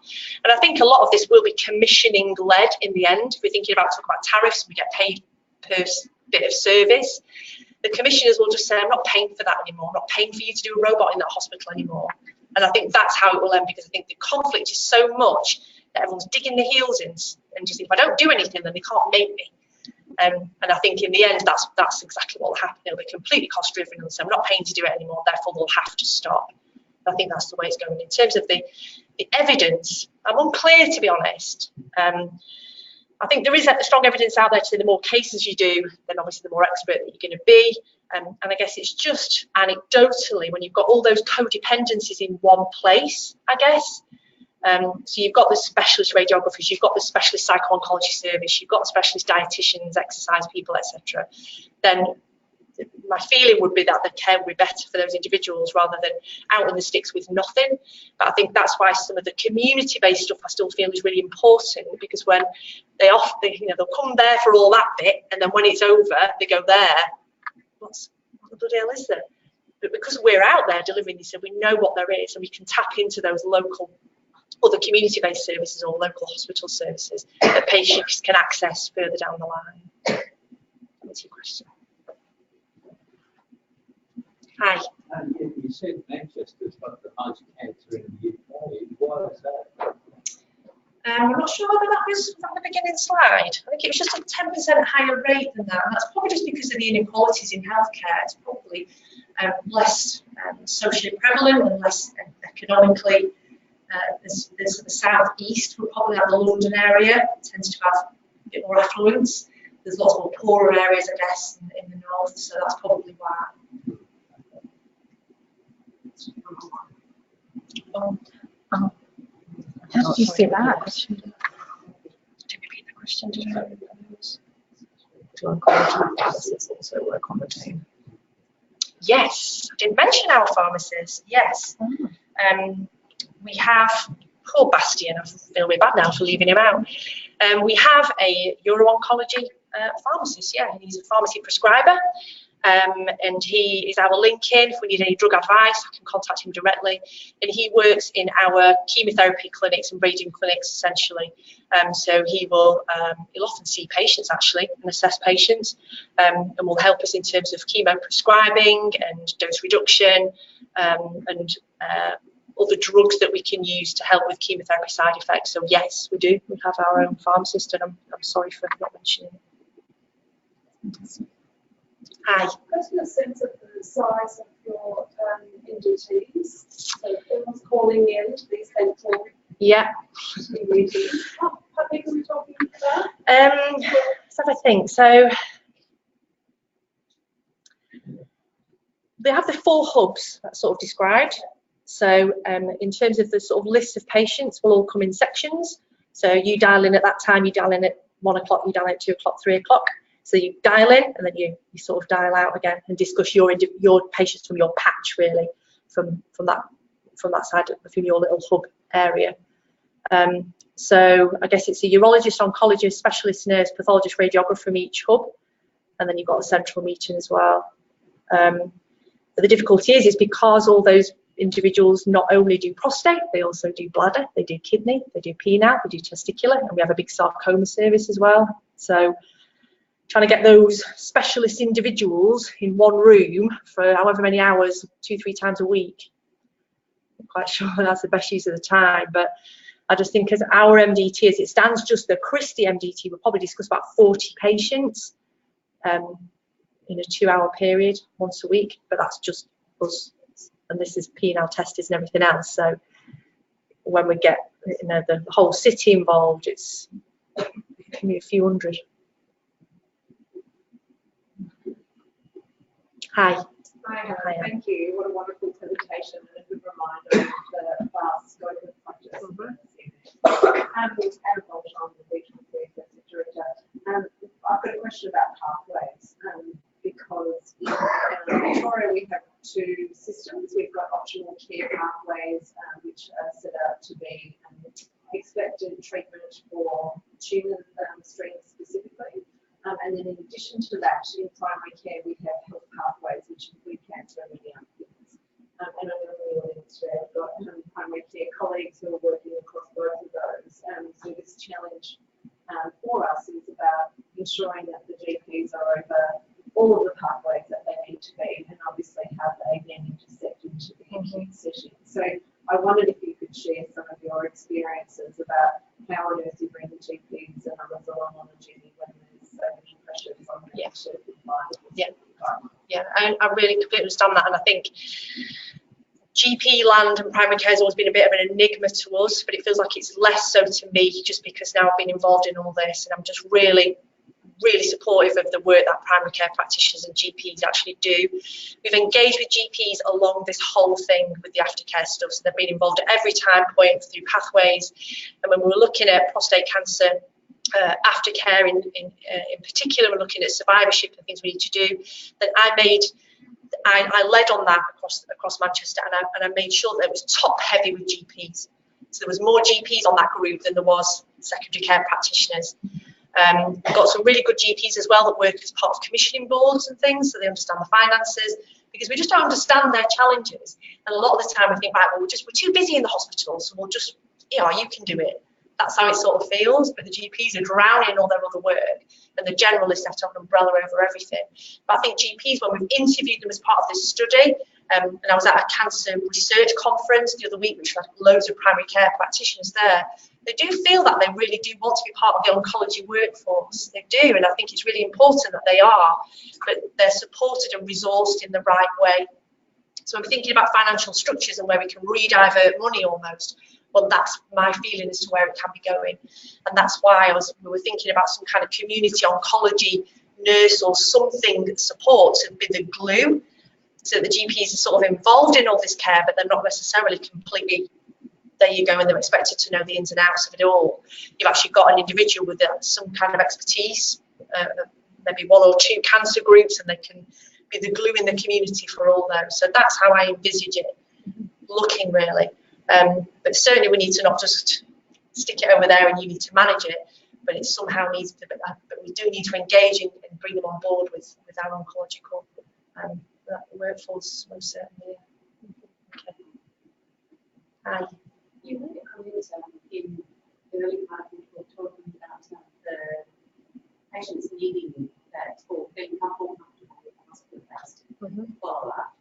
And I think a lot of this will be commissioning led in the end. If we're thinking about talking about tariffs, we get paid per bit of service. The commissioners will just say, I'm not paying for that anymore. I'm not paying for you to do a robot in that hospital anymore. And I think that's how it will end, because I think the conflict is so much that everyone's digging their heels in and just think, if I don't do anything, then they can't make me. And I think in the end, that's exactly what will happen. It'll be completely cost driven, and so I'm not paying to do it anymore, therefore they'll have to stop. I think that's the way it's going. In terms of the evidence, I'm unclear, to be honest. I think there is strong evidence out there to say the more cases you do, then obviously the more expert that you're going to be. And I guess it's just anecdotally, when you've got all those codependencies in one place, I guess. So you've got the specialist radiographers, you've got the specialist psycho-oncology service, you've got specialist dietitians, exercise people, etc. Then my feeling would be that the care would be better for those individuals rather than out in the sticks with nothing. But I think that's why some of the community-based stuff I still feel is really important, because when they'll come there for all that bit, and then when it's over, they go there. What the bloody hell is there? But because we're out there delivering this, and we know what there is, and we can tap into those local, other community-based services or local hospital services that patients can access further down the line. What's your question? Hi. You said Manchester's got the most cancer in the UK. Why is that? I'm not sure whether that was from the beginning slide. I think it was just a 10% higher rate than that. And that's probably just because of the inequalities in healthcare. It's probably less socially prevalent and less economically. The southeast would probably have the London area. It tends to have a bit more affluence. There's lots more poorer areas, I guess, in the north. So that's probably why. How did you see that? Did you repeat the question? Did I? Do oncology pharmacists also work on the team? Yes, I didn't mention our pharmacists. Yes. We have, poor Bastian, I feel a bit bad now for leaving him out. We have a uro-oncology pharmacist, yeah, he's a pharmacy prescriber. And he is our link in. If we need any drug advice, I can contact him directly. And he works in our chemotherapy clinics and radium clinics essentially. So he'll often see patients actually and assess patients, and will help us in terms of chemo prescribing and dose reduction, and other drugs that we can use to help with chemotherapy side effects. So yes, we do. We have our own pharmacist, and I'm sorry for not mentioning it. Hi. Just a sense of the size of your NDTs. So everyone's calling in to these central meetings. How big are we talking about? So I think so. They have the 4 hubs that's sort of described. So in terms of the sort of list of patients, will all come in sections. So you dial in at that time, you dial in at 1 o'clock, you dial in at 2 o'clock, 3 o'clock. So you dial in and then you sort of dial out again and discuss your patients from your patch really, from that side from your little hub area. So I guess it's a urologist, oncologist, specialist nurse, pathologist, radiographer from each hub, and then you've got a central meeting as well. But the difficulty is because all those individuals not only do prostate, they also do bladder, they do kidney, they do penile, they do testicular, and we have a big sarcoma service as well. So trying to get those specialist individuals in one room for however many hours, 2-3 times a week, I'm quite sure that's the best use of the time. But I just think as our MDT, as it stands, just the Christie MDT, we'll probably discuss about 40 patients in a 2-hour period once a week, but that's just us. And this is penile testers and everything else. So when we get the whole city involved, it can be a few hundred. Hi. Hi, thank you. What a wonderful presentation and a good reminder of the vast scope of practice. Annabelle John, the Regional Executive Director. I've got a question about pathways because in Victoria we have 2 systems. We've got optional care pathways which are set up to be expected treatment for tumour streams specifically. And then in addition to that, in primary care, we have health pathways, which include cancer and many other things. And I know in Australia, I've got primary care colleagues who are working across both of those. So this challenge for us is about ensuring that the GPs are over all of the pathways that they need to be, and obviously how they then intersect into the acute setting. So I wondered if you could share some of your experiences about how on earth you bring the GPs and others along on the journey when there's so many pressures on them to comply. Yeah, I really completely understand that, and I think GP land and primary care has always been a bit of an enigma to us, but it feels like it's less so to me just because now I've been involved in all this, and I'm just really supportive of the work that primary care practitioners and GPs actually do. We've engaged with GPs along this whole thing with the aftercare stuff, so they've been involved at every time point through pathways. And when we were looking at prostate cancer aftercare in particular, we're looking at survivorship and things we need to do, then I led on that across Manchester, and I made sure that it was top heavy with GPs. So there was more GPs on that group than there was secondary care practitioners. We've got some really good GPs as well that work as part of commissioning boards and things, so they understand the finances, because we just don't understand their challenges. And a lot of the time we think, right, well, we're too busy in the hospital, so we'll just, you can do it. That's how it sort of feels, but the GPs are drowning in all their other work, and the generalists have to have an umbrella over everything. But I think GPs, when we've interviewed them as part of this study, and I was at a cancer research conference the other week, which had loads of primary care practitioners there, they do feel that they really do want to be part of the oncology workforce. They do, and I think it's really important that they are, but they're supported and resourced in the right way. So I'm thinking about financial structures and where we can redivert money almost. Well, that's my feeling as to where it can be going. And that's why we were thinking about some kind of community oncology nurse or something that supports and be the glue. So the GPs are sort of involved in all this care, but they're not necessarily completely, there you go, and they're expected to know the ins and outs of it all. You've actually got an individual with some kind of expertise, maybe 1 or 2 cancer groups, and they can be the glue in the community for all those. So that's how I envisage it looking, really. But certainly we need to not just stick it over there and you need to manage it, but it somehow needs to, but we do need to engage and bring them on board with our oncological workforce, most certainly. Okay. Hi. You made a comment in the early part of the talk talking about the patients needing that or being comfortable with hospital-based follow-up.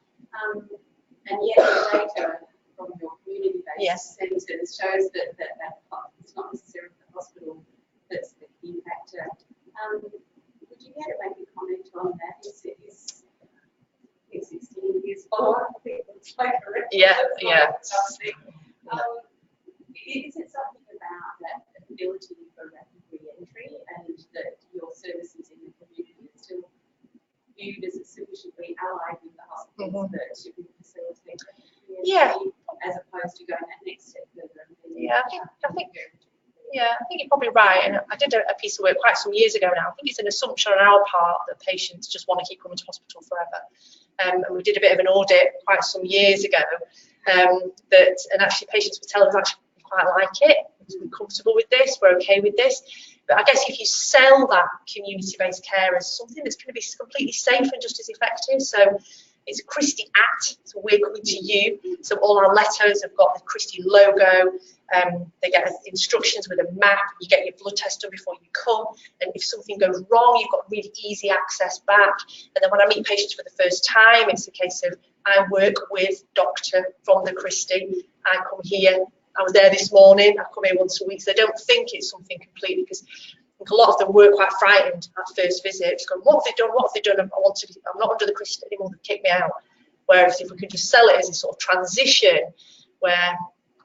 And yet the data from your community-based centres shows that it's not necessarily the hospital that's the key factor. Would you be able to make a comment on that? Is 16 years follow-up? I think it's like a record. Yeah. Is it something about that ability for rapid re-entry and that your services in the community are still viewed as sufficiently allied with the hospitals that you can facilitate re-entry as opposed to going that next step further? I think you're probably right. And I did a piece of work quite some years ago now. I think it's an assumption on our part that patients just want to keep coming to hospital forever. And we did a bit of an audit quite some years ago and actually patients would tell us actually quite like it, we're comfortable with this, we're okay with this. But I guess if you sell that community-based care as something that's going to be completely safe and just as effective, so it's a Christie Act, so we're coming to you. So all our letters have got the Christie logo. They get instructions with a map. You get your blood test done before you come. And if something goes wrong, you've got really easy access back. And then when I meet patients for the first time, it's a case of I work with doctor from the Christie. I come here. I was there this morning. I come here once a week. So they don't think it's something completely, because I think a lot of them were quite frightened at first visit. Just going, what have they done? What have they done? I'm not under the Christie anymore. They kick me out. Whereas if we could just sell it as a sort of transition where,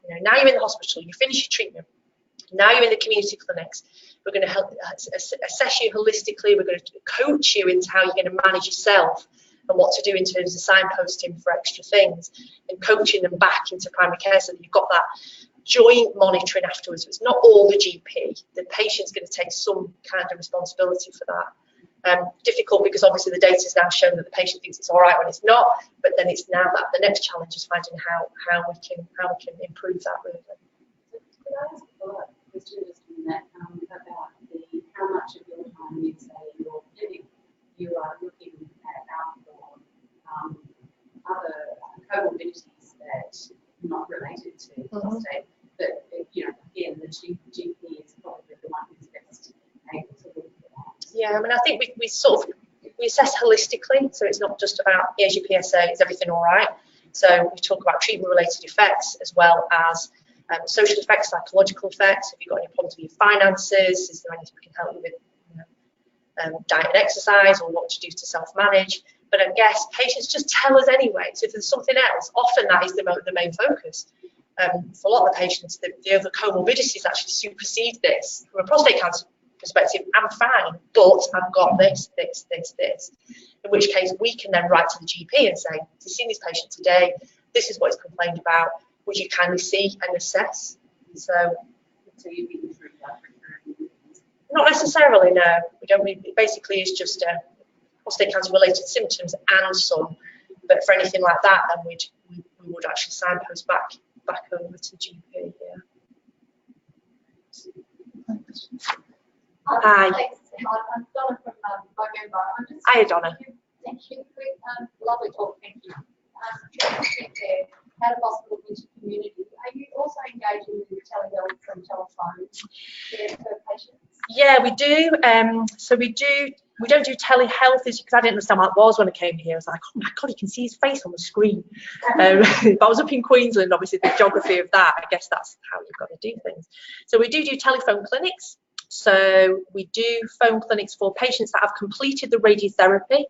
you know, now you're in the hospital, you finish your treatment, now you're in the community clinics, we're going to help assess you holistically, we're going to coach you into how you're going to manage yourself and what to do in terms of signposting for extra things and coaching them back into primary care so that you've got that joint monitoring afterwards. So it's not all the GP, the patient's going to take some kind of responsibility for that. Difficult because obviously the data has now shown that the patient thinks it's all right when it's not, but then it's now that the next challenge is finding how we can improve that really. Could I ask a follow-up question just on that about how much of your time you say in your clinic you are looking at outdoor other comorbidities that are not related to prostate, but you know, again, the GP is probably the one who's best able to look at that. Yeah, I mean, I think we assess holistically, so it's not just about here's your PSA, is everything all right? So we talk about treatment-related effects as well as social effects, psychological effects. Have you got any problems with your finances? Is there anything we can help you with? Diet and exercise, or what to do to self-manage. But I guess patients just tell us anyway. So if there's something else, often that is the main focus. For a lot of the patients, the other comorbidities actually supersede this. From a prostate cancer perspective, I'm fine, but I've got this. In which case, we can then write to the GP and say, you've seen this patient today, this is what he's complained about, would you kindly see and assess? So you'd be through that. Not necessarily, no. We don't. It basically is just prostate cancer-related symptoms and some. But for anything like that, then we would actually signpost back over to GP. Yeah. Hi. Thanks. I'm Donna from November. Hi, Donna. Thank you. Lovely talk. Thank you. Out of hospital into community. Are you also engaging with telehealth and telephone for patients? Yeah, we do. So we don't do telehealth because I didn't understand what it was when I came here. I was like, oh my God, you can see his face on the screen. But I was up in Queensland, obviously the geography of that, I guess that's how you've got to do things. So we do telephone clinics. So we do phone clinics for patients that have completed the radiotherapy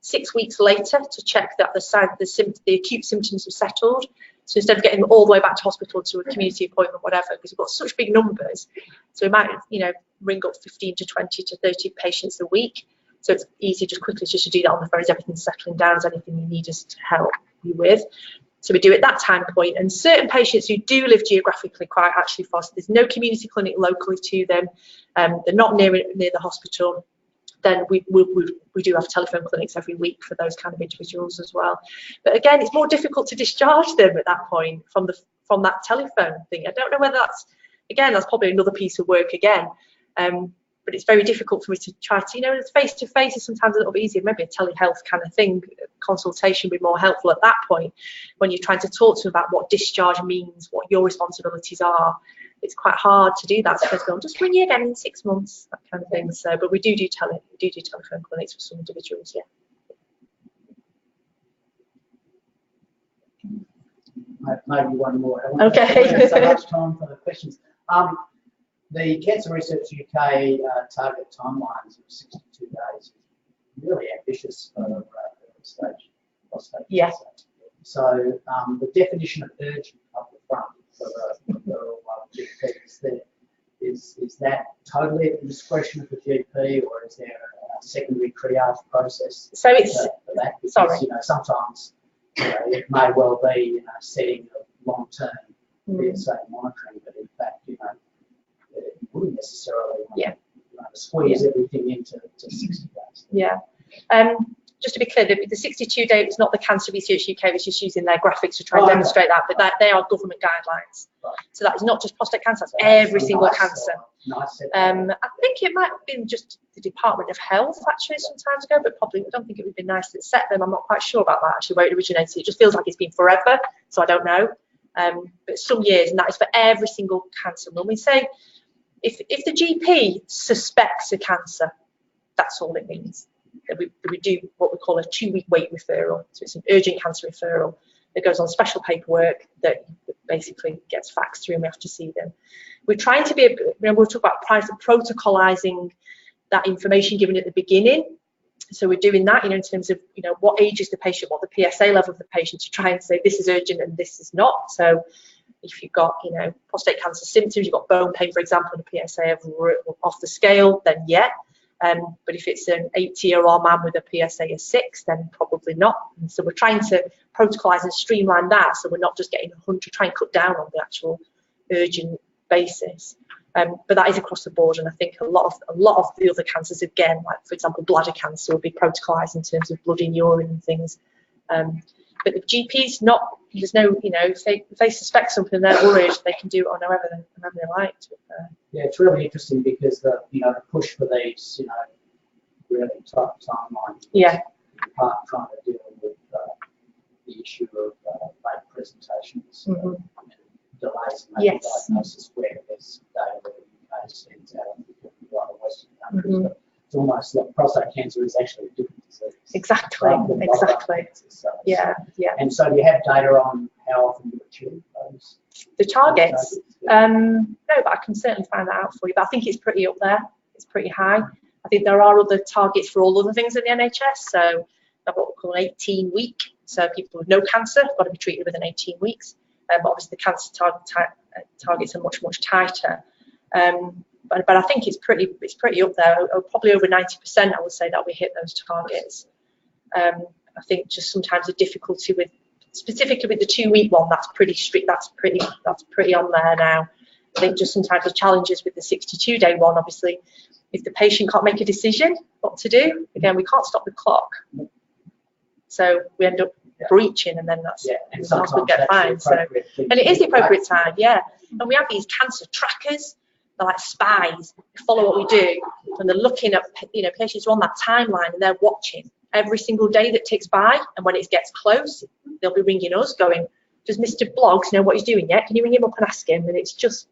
6 weeks later to check that the acute symptoms have settled. So instead of getting them all the way back to hospital to a community appointment, whatever, because we've got such big numbers, so we might, ring up 15 to 20 to 30 patients a week. So it's easy, quickly to do that on the phone as everything's settling down, as anything you need us to help you with. So we do at that time point. And certain patients who do live geographically quite actually far, so there's no community clinic locally to them, they're not near the hospital, then we do have telephone clinics every week for those kind of individuals as well. But again, it's more difficult to discharge them at that point from that telephone thing. I don't know whether that's probably another piece of work again. But it's very difficult for me to try to, you know, face-to-face is sometimes a little bit easier. Maybe a telehealth kind of thing, consultation would be more helpful at that point when you're trying to talk to them about what discharge means, what your responsibilities are. It's quite hard to do that. So they'll go, just ring you again in 6 months, that kind of thing. So, but we do telephone clinics for some individuals, yeah. Maybe one more. Okay. So much time for the questions. The Cancer Research UK target timelines of 62 days is really ambitious for stage prostate Yeah. cancer. So the definition of urgent up the front for the GPs there, is that totally at the discretion of the GP, or is there a secondary triage process? So it's for that? Because, sorry. you know, sometimes it may well be a setting of long-term PSA monitoring, but in fact, you know, it wouldn't necessarily squeeze everything into 60 days. Yeah. Just to be clear, the 62 day is not the Cancer Research UK, which is using their graphics to try and demonstrate that, but they are government guidelines. Right. So that is not just prostate cancer, that's every single cancer. I think it might have been just the Department of Health actually some time ago, but probably I don't think it would be nice to set them. I'm not quite sure about that actually, where it originated. It just feels like it's been forever, so I don't know. But some years, and that is for every single cancer. When we say, if the GP suspects a cancer, that's all it means. We do what we call a 2-week wait referral. So it's an urgent cancer referral that goes on special paperwork that basically gets faxed through and we have to see them. We're trying to be, we'll talk about protocolizing that information given at the beginning. So we're doing that, in terms of, what age is the patient, what the PSA level of the patient, to try and say this is urgent and this is not. So if you've got, prostate cancer symptoms, you've got bone pain, for example, and a PSA of off the scale, then yeah. But if it's an 80-year-old man with a PSA of 6, then probably not. And so we're trying to protocolize and streamline that, so we're not just getting 100, try and cut down on the actual urgent basis. But that is across the board, and I think a lot of the other cancers, again, like for example bladder cancer, will be protocolized in terms of blood in urine and things. But the GP's not. There's no, if they suspect something, they're worried, they can do it on however they like. Yeah, it's really interesting because the push for these really tight timelines. Yeah. In part trying to deal with the issue of late presentations, and delays in diagnosis, where there's data that the UK sends out in the other Western countries. But it's almost like prostate cancer is actually a different disease. Exactly. So, yeah. And so do you have data on how often you achieve those? The targets? No, but I can certainly find that out for you. But I think it's pretty up there. It's pretty high. I think there are other targets for all other things in the NHS. So I've got what we call an 18-week. So people with no cancer have got to be treated within 18 weeks. But obviously the cancer targets are much, much tighter. But I think it's pretty up there. Probably over 90%, I would say, that we hit those targets. I think just sometimes the difficulty with, specifically with the 2-week one, that's pretty strict. That's pretty on there now. I think just sometimes the challenges with the 62-day one, obviously, if the patient can't make a decision what to do, again, we can't stop the clock. So we end up breaching, and then we get fined. So, and it is the appropriate time, yeah. And we have these cancer trackers. They're like spies. They follow what we do, and they're looking at patients who are on that timeline, and they're watching every single day that ticks by. And when it gets close, they'll be ringing us, going, "Does Mr. Bloggs know what he's doing yet? Can you ring him up and ask him?" And it's just,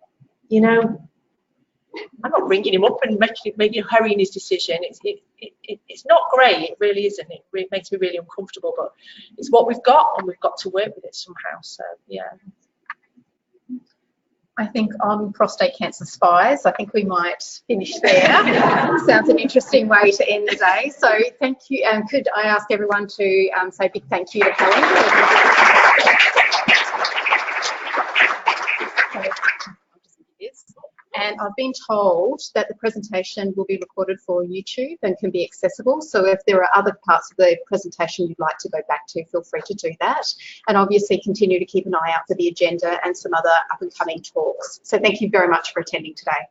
I'm not ringing him up and making hurrying his decision. It's not great. It really isn't. It makes me really uncomfortable. But it's what we've got, and we've got to work with it somehow. So yeah. I think on prostate cancer spies, I think we might finish there. Sounds an interesting way to end the day. So thank you. And could I ask everyone to say a big thank you to Helen? And I've been told that the presentation will be recorded for YouTube and can be accessible. So if there are other parts of the presentation you'd like to go back to, feel free to do that. And obviously continue to keep an eye out for the agenda and some other up and coming talks. So thank you very much for attending today.